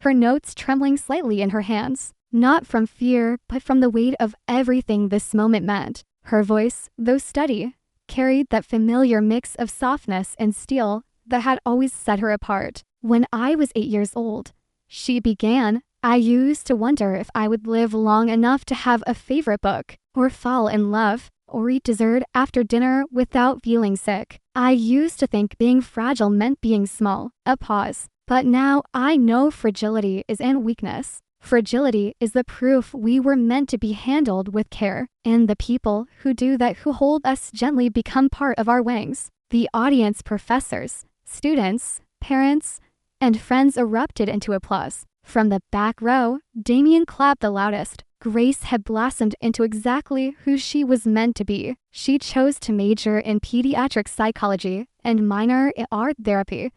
S1: her notes trembling slightly in her hands, not from fear, but from the weight of everything this moment meant. Her voice, though steady, carried that familiar mix of softness and steel that had always set her apart. "When I was 8 years old," she began, "I used to wonder if I would live long enough to have a favorite book, or fall in love, or eat dessert after dinner without feeling sick. I used to think being fragile meant being small." A pause. "But now I know fragility isn't weakness. Fragility is the proof we were meant to be handled with care, and the people who do that, who hold us gently, become part of our wings." The audience, professors, students, parents, and friends erupted into applause. From the back row, Damien clapped the loudest. Grace had blossomed into exactly who she was meant to be. She chose to major in pediatric psychology and minor in art therapy,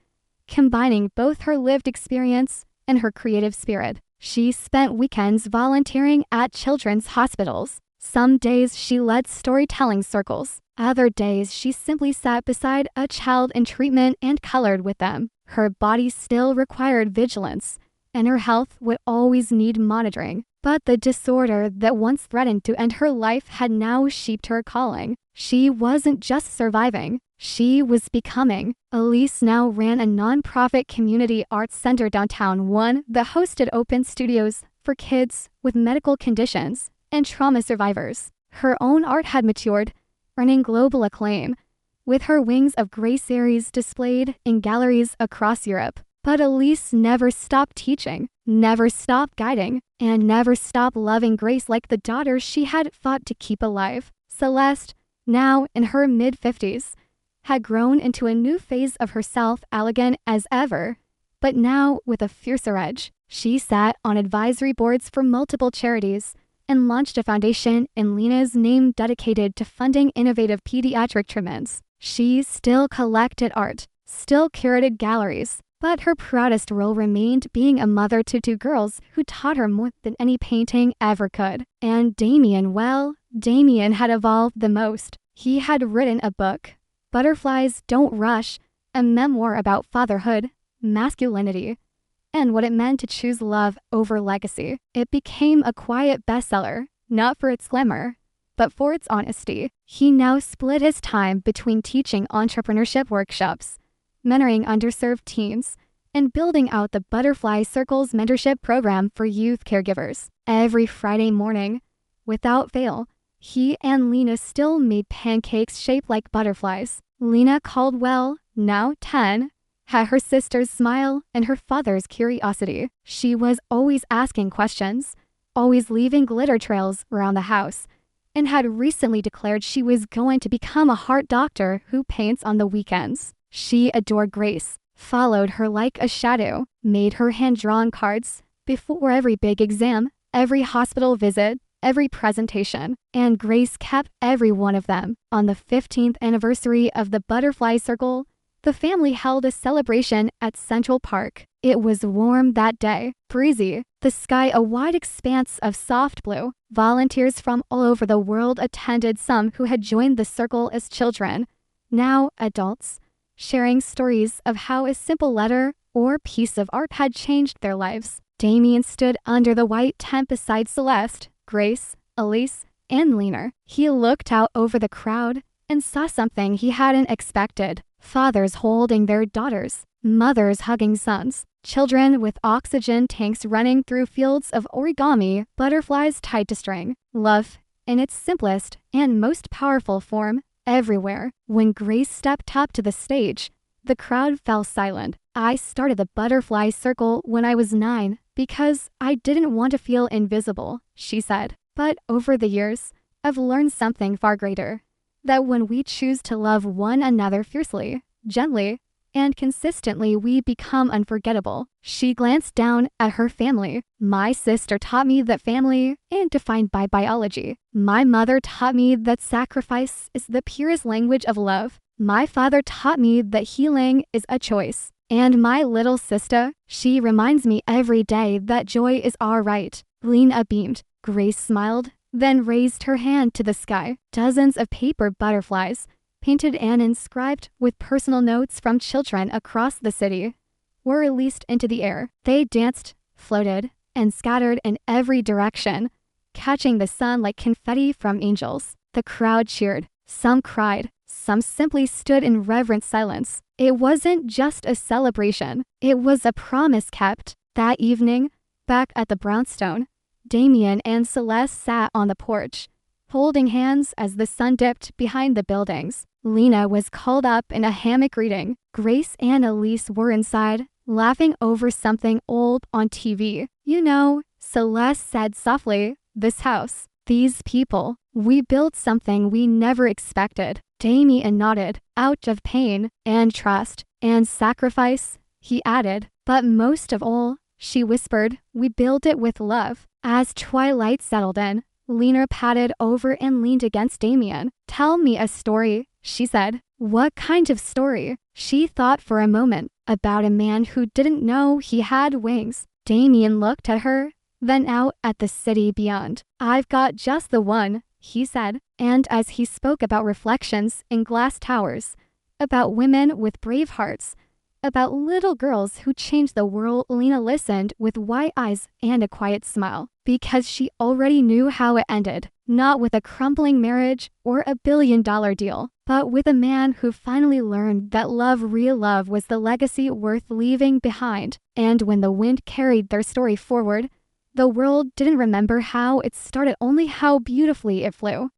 S1: combining both her lived experience and her creative spirit. She spent weekends volunteering at children's hospitals. Some days she led storytelling circles. Other days she simply sat beside a child in treatment and colored with them. Her body still required vigilance, and her health would always need monitoring. But the disorder that once threatened to end her life had now shaped her calling. She wasn't just surviving, she was becoming. Elise now ran a nonprofit community arts center downtown, one that hosted open studios for kids with medical conditions and trauma survivors. Her own art had matured, earning global acclaim, with her Wings of Grace series displayed in galleries across Europe. But Elise never stopped teaching, never stopped guiding, and never stopped loving Grace like the daughter she had fought to keep alive. Celeste, now in her mid-50s, had grown into a new phase of herself, elegant as ever, but now with a fiercer edge. She sat on advisory boards for multiple charities and launched a foundation in Lena's name dedicated to funding innovative pediatric treatments. She still collected art, still curated galleries, but her proudest role remained being a mother to two girls who taught her more than any painting ever could. And Damien, well, Damien had evolved the most. He had written a book, Butterflies Don't Rush, a memoir about fatherhood, masculinity, and what it meant to choose love over legacy. It became a quiet bestseller, not for its glamour, but for its honesty. He now split his time between teaching entrepreneurship workshops, mentoring underserved teens, and building out the Butterfly Circle's mentorship program for youth caregivers. Every Friday morning, without fail, he and Lena still made pancakes shaped like butterflies. Lena Caldwell, now 10, had her sister's smile and her father's curiosity. She was always asking questions, always leaving glitter trails around the house, and had recently declared she was going to become a heart doctor who paints on the weekends. She adored Grace, followed her like a shadow, made her hand-drawn cards before every big exam, every hospital visit, every presentation, and Grace kept every one of them. On the 15th anniversary of the Butterfly Circle, the family held a celebration at Central Park. It was warm that day, breezy, the sky a wide expanse of soft blue. Volunteers from all over the world attended, some who had joined the circle as children, now adults, sharing stories of how a simple letter or piece of art had changed their lives. Damien stood under the white tent beside Celeste, Grace, Elise, and Lena. He looked out over the crowd and saw something he hadn't expected. Fathers holding their daughters, mothers hugging sons, children with oxygen tanks running through fields of origami, butterflies tied to string. Love, in its simplest and most powerful form, everywhere. When Grace stepped up to the stage, the crowd fell silent. I started the Butterfly Circle when I was 9 because I didn't want to feel invisible, she said. But over the years, I've learned something far greater. That when we choose to love one another fiercely, gently, and consistently, we become unforgettable. She glanced down at her family. My sister taught me that family ain't defined by biology. My mother taught me that sacrifice is the purest language of love. My father taught me that healing is a choice. And my little sister, she reminds me every day that joy is our right. Lena beamed. Grace smiled, then raised her hand to the sky. Dozens of paper butterflies, painted and inscribed with personal notes from children across the city, were released into the air. They danced, floated, and scattered in every direction, catching the sun like confetti from angels. The crowd cheered. Some cried. Some simply stood in reverent silence. It wasn't just a celebration. It was a promise kept. That evening, back at the brownstone, Damien and Celeste sat on the porch, holding hands as the sun dipped behind the buildings. Lena was curled up in a hammock reading. Grace and Elise were inside, laughing over something old on TV. You know, Celeste said softly, this house, these people, we built something we never expected Damien nodded, out of pain, and trust, and sacrifice, he added. But most of all, she whispered, we build it with love. As twilight settled in, Lena padded over and leaned against Damien. Tell me a story, she said. What kind of story? She thought for a moment. About a man who didn't know he had wings. Damien looked at her, then out at the city beyond. I've got just the one, he said, and as he spoke about reflections in glass towers, about women with brave hearts, about little girls who changed the world, Lena listened with wide eyes and a quiet smile, because she already knew how it ended, not with a crumbling marriage or a billion-dollar deal, but with a man who finally learned that love, real love, was the legacy worth leaving behind. And when the wind carried their story forward, the world didn't remember how it started, only how beautifully it flew.